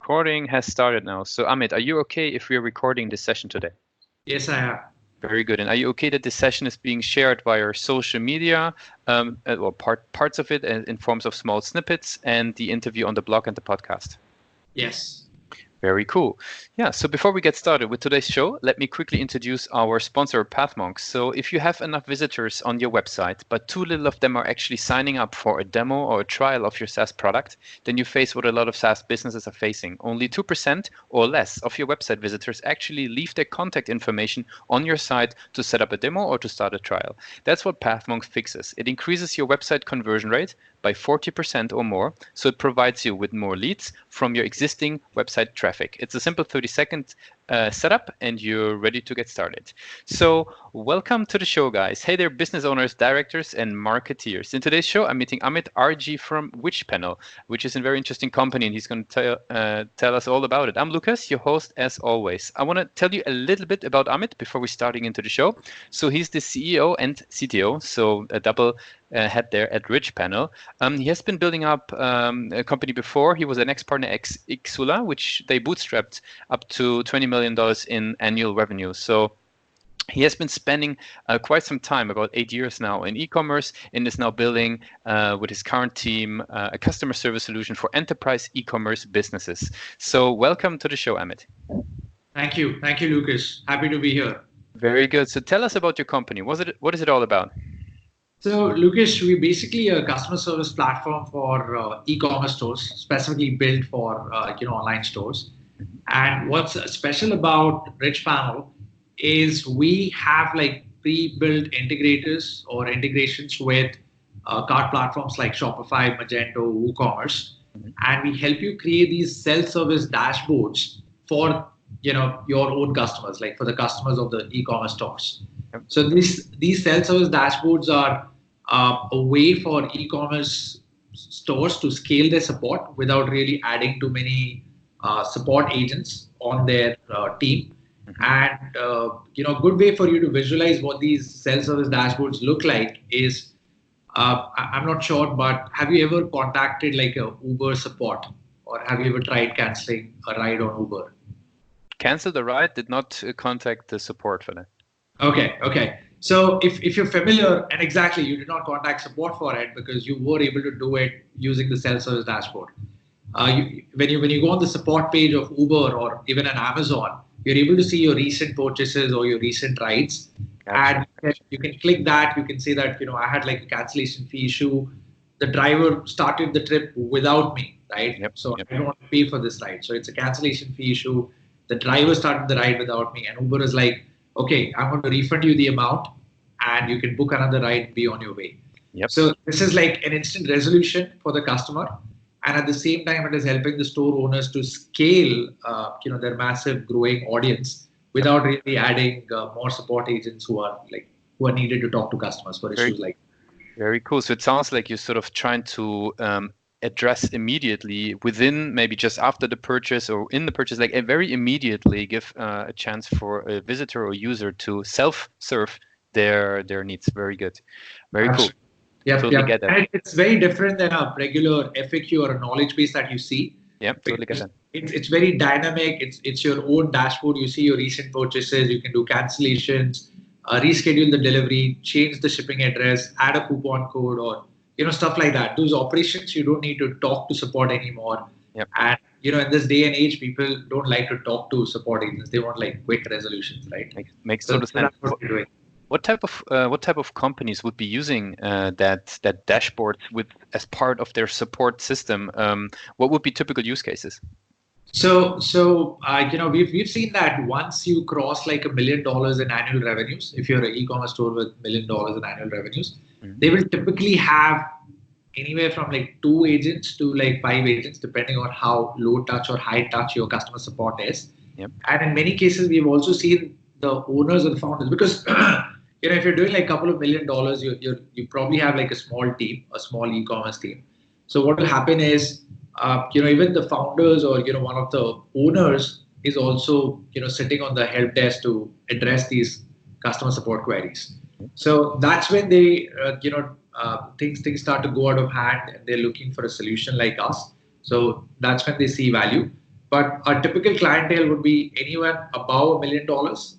Recording has started now. So Amit, are you okay if we are recording this session today? Yes, I am. Very good. And are you okay that this session is being shared via social media, parts of it in forms of small snippets, and the interview on the blog and the podcast? Yes. Very cool. Yeah, so before we get started with today's show, let me quickly introduce our sponsor, PathMonk. So if you have enough visitors on your website, but too little of them are actually signing up for a demo or a trial of your SaaS product, then you face what a lot of SaaS businesses are facing. Only 2% or less of your website visitors actually leave their contact information on your site to set up a demo or to start a trial. That's what PathMonk fixes. It increases your website conversion rate by 40% or more, so it provides you with more leads from your existing website traffic. It's a simple 30-second setup and you're ready to get started. So welcome to the show, guys. Hey there, business owners, directors, and marketeers. In today's show, I'm meeting Amit AG from Richpanel, which is a very interesting company, and he's going to tell us all about it. I'm Lucas, your host, as always. I want to tell you a little bit about Amit before we starting into the show. So he's the CEO and CTO, so a double head there at Richpanel. He has been building up a company before. He was an ex-partner at Xula, which they bootstrapped up to $20 million in annual revenue. So he has been spending quite some time, about 8 years now, in e-commerce, and is now building with his current team a customer service solution for enterprise e-commerce businesses. So welcome to the show, Amit. Thank you. Thank you, Lucas. Happy to be here. Very good. So tell us about your company. What is it all about? So, Lucas, we're basically a customer service platform for e-commerce stores, specifically built for online stores. And what's special about Richpanel is we have like pre-built integrators or integrations with cart platforms like Shopify, Magento, WooCommerce, and we help you create these self-service dashboards for your own customers, like for the customers of the e-commerce stores. Yep. So these self-service dashboards are a way for e-commerce stores to scale their support without really adding too many support agents on their team. And a good way for you to visualize what these self-service dashboards look like is, I'm not sure, but have you ever contacted like a Uber support, or have you ever tried canceling a ride on Uber? Cancel the ride, did not contact the support for that. Okay. So if you're familiar, and exactly, you did not contact support for it because you were able to do it using the self-service dashboard. When you go on the support page of Uber or even an Amazon, you're able to see your recent purchases or your recent rides. Gotcha. And you can click that. You can say that, I had like a cancellation fee issue. The driver started the trip without me, right? Yep. I don't want to pay for this ride. So it's a cancellation fee issue. The driver started the ride without me, and Uber is like, okay, I'm going to refund you the amount and you can book another ride and be on your way. Yep. So this is like an instant resolution for the customer. And at the same time, it is helping the store owners to scale, their massive growing audience without really adding more support agents who are needed to talk to customers for issues like. Very cool. So it sounds like you're sort of trying to address immediately within, maybe just after the purchase or in the purchase, like very immediately give a chance for a visitor or user to self-serve their needs. Very good. Very cool. Yeah, totally get that. And it's very different than a regular FAQ or a knowledge base that you see. Yeah, totally get that. It's very dynamic. It's your own dashboard. You see your recent purchases. You can do cancellations, reschedule the delivery, change the shipping address, add a coupon code, or stuff like that. Those operations, you don't need to talk to support anymore. Yep. And in this day and age, people don't like to talk to support agents. They want like quick resolutions, right? Makes total sense. That's what we're doing. What type of companies would be using that dashboard as part of their support system? What would be typical use cases? So we've seen that once you cross like $1 million in annual revenues, if you're an e-commerce store with $1 million in annual revenues, they will typically have anywhere from like 2 agents to like 5 agents, depending on how low touch or high touch your customer support is. Yep. And in many cases, we've also seen the owners or the founders, because if you're doing like a couple of $1 million, you probably have like a small team, a small e-commerce team. So what will happen is, even the founders or one of the owners is also sitting on the help desk to address these customer support queries. So that's when they things start to go out of hand and they're looking for a solution like us. So that's when they see value. but our typical clientele would be anyone above $1 million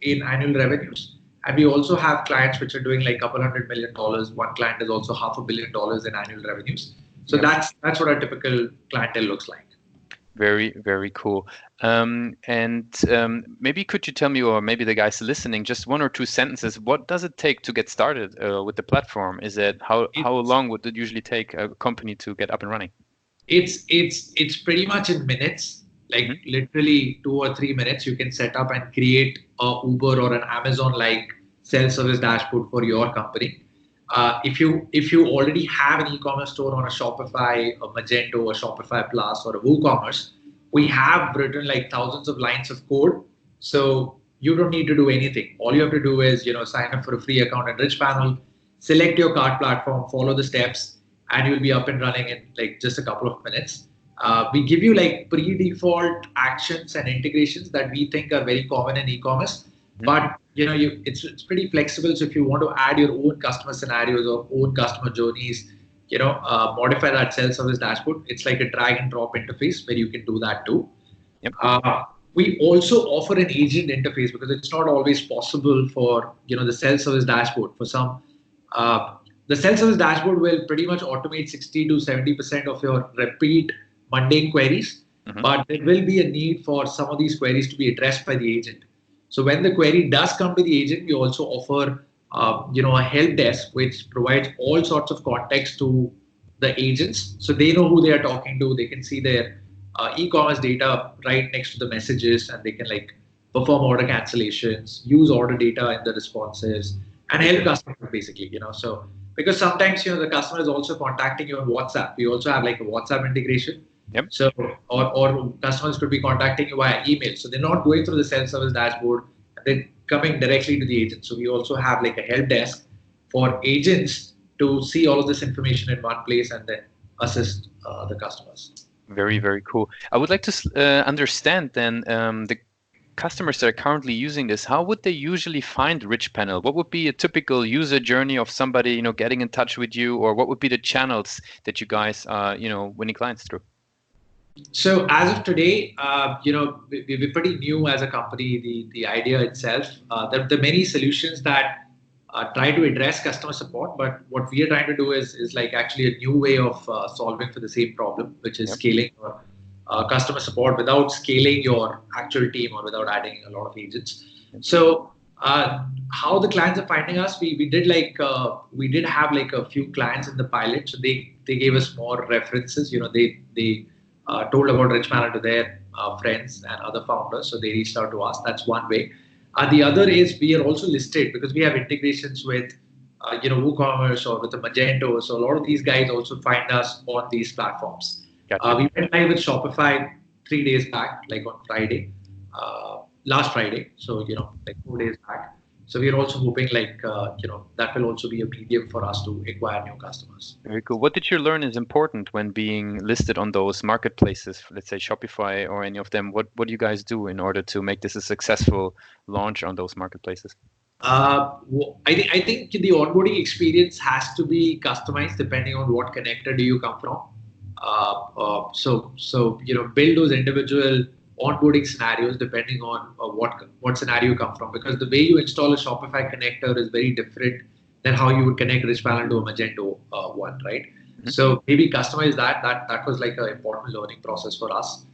in annual revenues. And we also have clients which are doing like a couple $100 million. One client is also $500 million in annual revenues. So Yep. that's what our typical clientele looks like. Very, very cool. And maybe could you tell me, or maybe the guys listening, just one or two sentences, what does it take to get started with the platform? Is it how It's long would it usually take a company to get up and running? it's pretty much in minutes, like Hmm. literally 2 or 3 minutes. You can set up and create a Uber or an Amazon like self-service dashboard for your company. If you already have an e-commerce store on a Shopify, a Magento, a Shopify Plus, or a WooCommerce, we have written like thousands of lines of code. So you don't need to do anything. All you have to do is sign up for a free account at Richpanel, select your cart platform, follow the steps, and you'll be up and running in like just a couple of minutes. We give you like pre-default actions and integrations that we think are very common in e-commerce, Hmm. but it's pretty flexible. So if you want to add your own customer scenarios or own customer journeys, modify that self-service dashboard. It's like a drag and drop interface where you can do that too. Yep. We also offer an agent interface because it's not always possible for the self-service dashboard. For some, the self-service dashboard will pretty much automate 60 to 70% of your repeat mundane queries, Hmm. but there will be a need for some of these queries to be addressed by the agent. So when the query does come to the agent, we also offer a help desk which provides all sorts of context to the agents, so they know who they are talking to. They can see their e-commerce data right next to the messages, and they can like perform order cancellations, use order data in the responses, and Very help good. customers basically. So because sometimes the customer is also contacting you on WhatsApp. We also have like a WhatsApp integration. Yep. So or customers could be contacting you via email. So they're not going through the self-service dashboard. They're coming directly to the agent. So we also have like a help desk for agents to see all of this information in one place and then assist the customers. Very, very cool. I would like to understand then the customers that are currently using this, how would they usually find Richpanel? What would be a typical user journey of somebody, getting in touch with you, or what would be the channels that you guys are, winning clients through? So as of today, we're pretty new as a company. The idea itself, there are many solutions that try to address customer support, but what we are trying to do is like actually a new way of solving for the same problem, which is Yep. scaling your customer support without scaling your actual team or without adding a lot of agents. Yep. So how the clients are finding us, we did have like a few clients in the pilot, so they gave us more references. They told about Richpanel to their friends and other founders, so they reached out to us. That's one way. The other is we are also listed because we have integrations with WooCommerce or with the Magento. So a lot of these guys also find us on these platforms. Gotcha. We went live with Shopify 3 days back, like on Friday, last Friday. So like 4 days back. So we are also hoping like that will also be a medium for us to acquire new customers. Very cool. What did you learn is important when being listed on those marketplaces, let's say Shopify or any of them? What do you guys do in order to make this a successful launch on those marketplaces? I think the onboarding experience has to be customized depending on what connector do you come from. So build those individual onboarding scenarios depending on what scenario you come from, because the way you install a Shopify connector is very different than how you would connect Richpanel to a Magento one, right? Mhm. So maybe customize that was like an important learning process for us.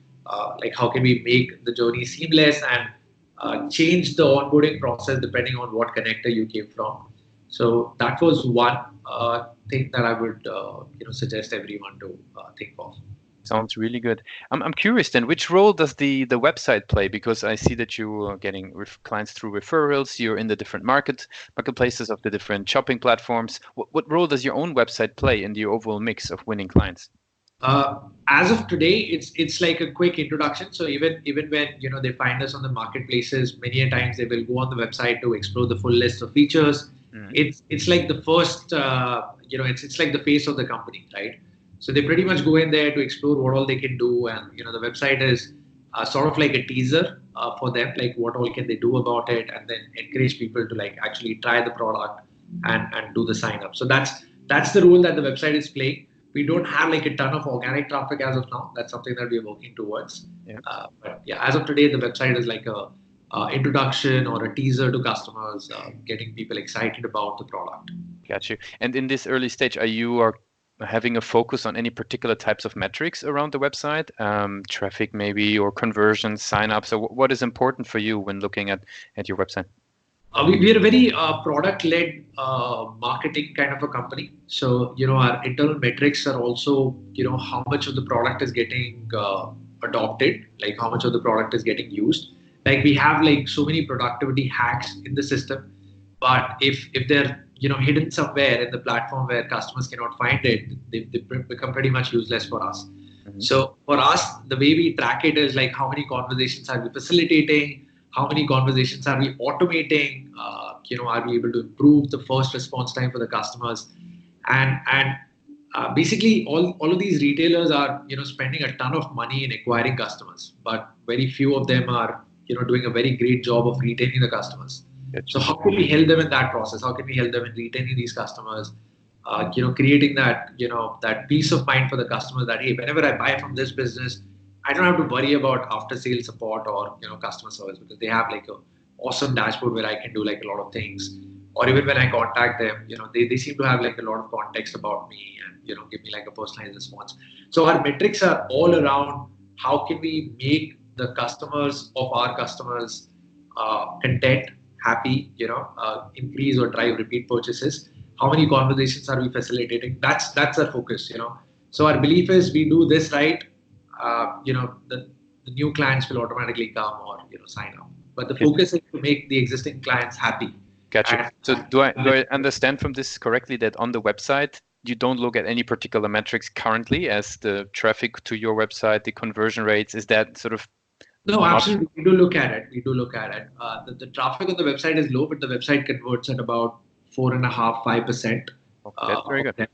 Like how can we make the journey seamless and change the onboarding process depending on what connector you came from. So that was one thing that I would suggest everyone to think of. Sounds really good. I'm curious then, which role does the website play? Because I see that you are getting clients through referrals. You're in the different marketplaces of the different shopping platforms. What role does your own website play in the overall mix of winning clients? As of today, it's like a quick introduction. So even when they find us on the marketplaces, many a times they will go on the website to explore the full list of features. Mhm. It's like the first it's like the face of the company, right? So they pretty much go in there to explore what all they can do, and the website is sort of like a teaser for them, like what all can they do about it, and then encourage people to like actually try the product and do the sign up. So that's the role that the website is playing. We don't have like a ton of organic traffic as of now. That's something that we're working towards. Yeah. But yeah, as of today, the website is like a introduction or a teaser to customers, getting people excited about the product. Got you. And in this early stage, are having a focus on any particular types of metrics around the website, traffic maybe, or conversions, sign-ups? So what is important for you when looking at your website? We are a very product-led marketing kind of a company. So, our internal metrics are also, how much of the product is getting adopted, like how much of the product is getting used. Like we have like so many productivity hacks in the system, but if they're, hidden somewhere in the platform where customers cannot find it, they become pretty much useless for us. Mhm. So for us, the way we track it is like how many conversations are we facilitating, how many conversations are we automating, are we able to improve the first response time for the customers, and basically all of these retailers are spending a ton of money in acquiring customers, but very few of them are doing a very great job of retaining the customers. So Gotcha. how can we help them in that process? How can we help them in retaining these customers? Creating that that peace of mind for the customer that hey, whenever I buy from this business, I don't have to worry about after sale support or customer service because they have like a awesome dashboard where I can do like a lot of things. Or even when I contact them, they seem to have like a lot of context about me and give me like a personalized response. So our metrics are all around how can we make the customers of our customers content, happy, increase or drive repeat purchases. How many conversations are we facilitating? That's our focus. So our belief is we do this right, the new clients will automatically come or sign up. But the Yeah. focus is to make the existing clients happy. Gotcha. And, So do I understand from this correctly that on the website you don't look at any particular metrics currently as the traffic to your website, the conversion rates? Is that sort of no, not? absolutely. We do look at it. We do look at it. The traffic on the website is low, but the website converts at about 4.5, 5%. Oh, that's very Of good. them.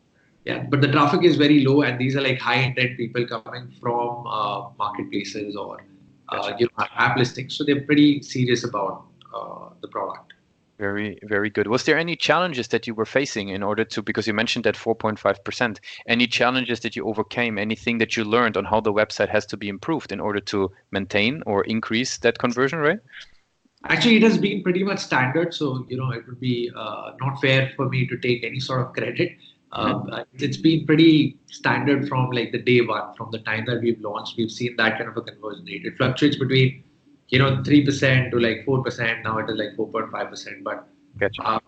Yeah, but the traffic is very low, and these are like high intent people coming from marketplaces or Gotcha. app listings. So they're pretty serious about the product. Very, very good. Was there any challenges that you were facing in order to, because you mentioned that 4.5%, any challenges that you overcame, anything that you learned on how the website has to be improved in order to maintain or increase that conversion rate? Actually, it has been pretty much standard, so it would be not fair for me to take any sort of credit. It's been pretty standard from like the day one, from the time that we've launched. We've seen that kind of a conversion rate. It fluctuates between 3% to like 4%. Now it is like 4.5%, but Gotcha.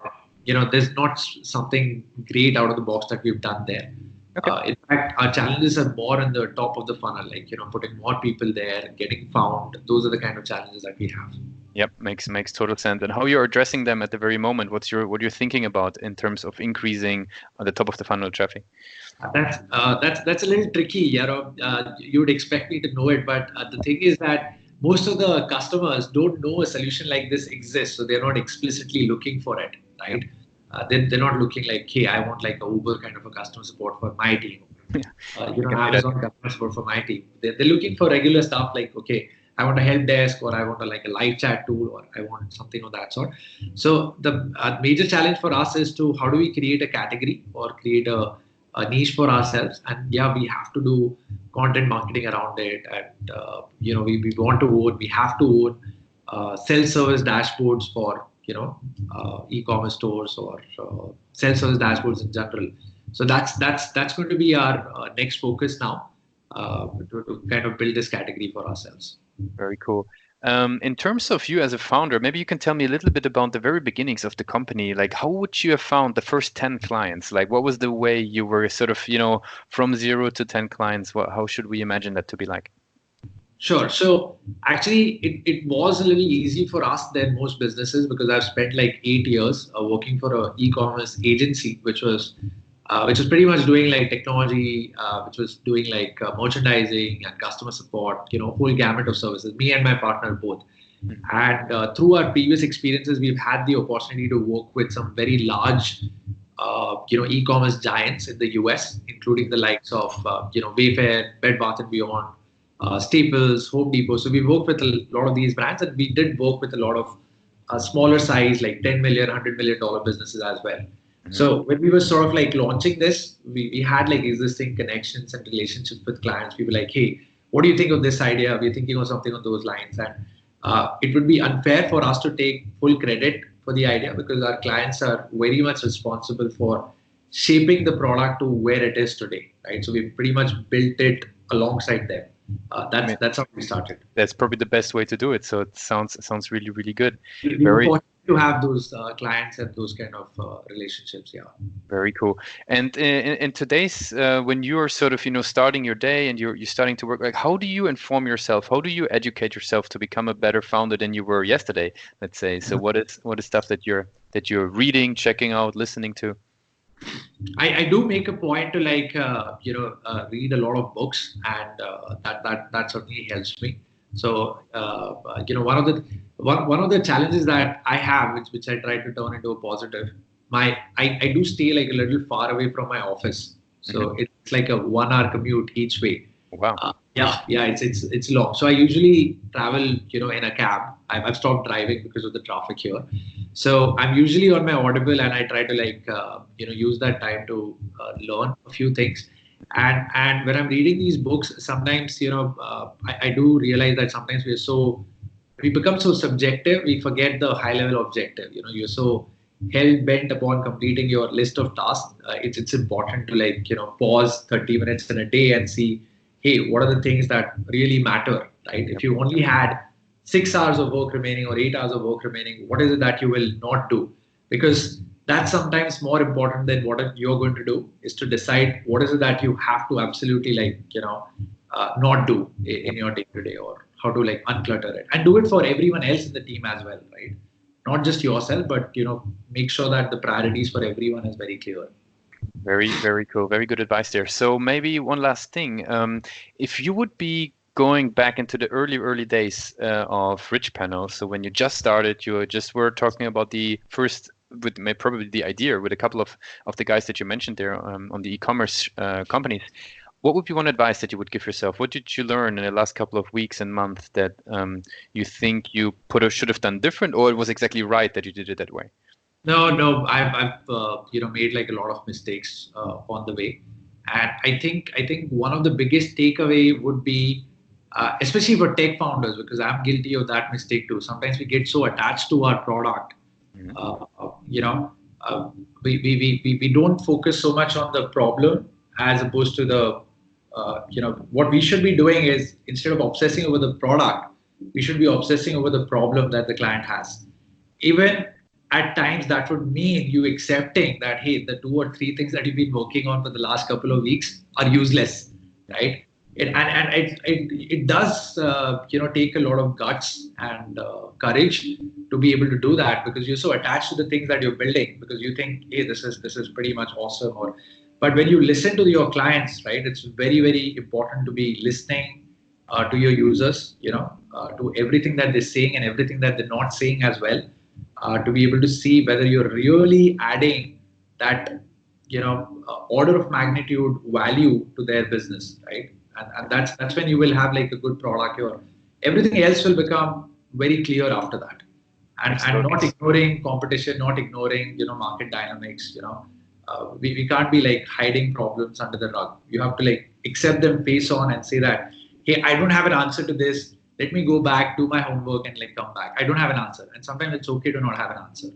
there's not something great out of the box that we've done there. Okay. In fact, our challenges are more in the top of the funnel, like putting more people there, getting found. Those are the kind of challenges that we have. Yep, makes total sense. And how you're addressing them at the very moment? What you're thinking about in terms of increasing the top of the funnel traffic? That's a little tricky. You would expect me to know it, but the thing is that most of the customers don't know a solution like this exists, so they're not explicitly looking for it, right? They're not looking like, hey, I want like a Uber kind of a customer support for my team. Amazon customer support for my team. They're looking for regular stuff like, okay, I want a help desk or I want like a live chat tool or I want something of that sort. So the major challenge for us is to how do we create a category or create a niche for ourselves, and yeah, we have to do content marketing around it, and we want to own, we have to own self-service dashboards for e-commerce stores or self-service dashboards in general. So that's going to be our next focus now, to kind of build this category for ourselves. Very cool. In terms of you as a founder, maybe you can tell me a little bit about the very beginnings of the company. Like, how would you have found the first 10 clients? Like, what was the way you were sort of, from 0 to 10 clients? How should we imagine that to be like? Sure. So actually, it was a little easy for us than most businesses because I've spent like 8 years working for an e-commerce agency, which was pretty much doing like technology, which was doing like merchandising and customer support, whole gamut of services, me and my partner both. And through our previous experiences, we've had the opportunity to work with some very large, e-commerce giants in the US, including the likes of, Wayfair, Bed Bath & Beyond, Staples, Home Depot. So we worked with a lot of these brands, and we did work with a lot of smaller size, like $10 million, $100 million businesses as well. So when we were sort of like launching this, we had like existing connections and relationships with clients. We were like, hey, what do you think of this idea? We're thinking of something on those lines. And it would be unfair for us to take full credit for the idea because our clients are very much responsible for shaping the product to where it is today, right? So we pretty much built it alongside them. That's how we started. That's probably the best way to do it. So it sounds really, really good. We were fortunate to have those clients and those kind of relationships. Yeah. Very cool. And in today's, when you are sort of, starting your day and you're starting to work, like, how do you inform yourself? How do you educate yourself to become a better founder than you were yesterday, let's say? So what is stuff that you're reading, checking out, listening to? I do make a point to like read a lot of books, and that certainly helps me. So one of the challenges that I have, which I try to turn into a positive, I do stay like a little far away from my office, so it's like a 1 hour commute each way. Wow. Yeah, it's long. So I usually travel, in a cab. I've stopped driving because of the traffic here. So I'm usually on my Audible, and I try to like, use that time to learn a few things. And when I'm reading these books, sometimes, I do realize that sometimes we become so subjective, we forget the high level objective. You're so hell bent upon completing your list of tasks. It's important to like, pause 30 minutes in a day and see, hey, what are the things that really matter, right? If you only had 6 hours of work remaining or 8 hours of work remaining, what is it that you will not do? Because that's sometimes more important than what you're going to do, is to decide what is it that you have to absolutely like, not do in your day to day, or how to like unclutter it and do it for everyone else in the team as well, right? Not just yourself, but, make sure that the priorities for everyone is very clear. Very, very cool. Very good advice there. So maybe one last thing. If you would be going back into the early days of Richpanel, so when you just started, you just were talking about the first, with probably the idea with a couple of the guys that you mentioned there on the e-commerce companies. What would be one advice that you would give yourself? What did you learn in the last couple of weeks and months that you think you should have done different, or it was exactly right that you did it that way? No, I've made like a lot of mistakes on the way, and I think one of the biggest takeaway would be, especially for tech founders, because I'm guilty of that mistake too. Sometimes we get so attached to our product, uh, you know, we don't focus so much on the problem as opposed to the, what we should be doing is, instead of obsessing over the product, we should be obsessing over the problem that the client has. Even at times that would mean you accepting that, hey, the 2 or 3 things that you've been working on for the last couple of weeks are useless, right? It does take a lot of guts and courage to be able to do that, because you're so attached to the things that you're building, because you think, hey, this is pretty much awesome. But when you listen to your clients, right, it's very, very important to be listening to your users, to everything that they're saying and everything that they're not saying as well, to be able to see whether you're really adding that, order of magnitude value to their business, right? And that's when you will have like a good product. Everything else will become very clear after that, and not ignoring competition, not ignoring market dynamics. We can't be like hiding problems under the rug. You have to like accept them face on and say that, hey, I don't have an answer to this. Let me go back, do my homework, and like come back. I don't have an answer, and sometimes it's okay to not have an answer.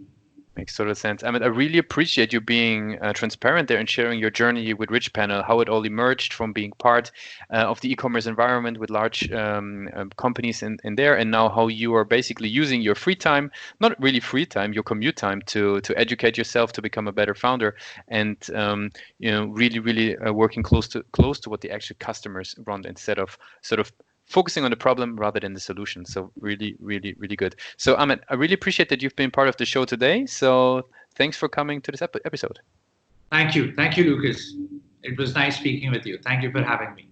Makes total sense. I mean, I really appreciate you being transparent there and sharing your journey with Richpanel, how it all emerged from being part of the e-commerce environment with large companies in there, and now how you are basically using your free time, not really free time, your commute time to educate yourself to become a better founder, and really, really working close to what the actual customers want, instead of sort of focusing on the problem rather than the solution. So really, really, really good. So Amit, I really appreciate that you've been part of the show today. So thanks for coming to this episode. Thank you, Lucas. It was nice speaking with you. Thank you for having me.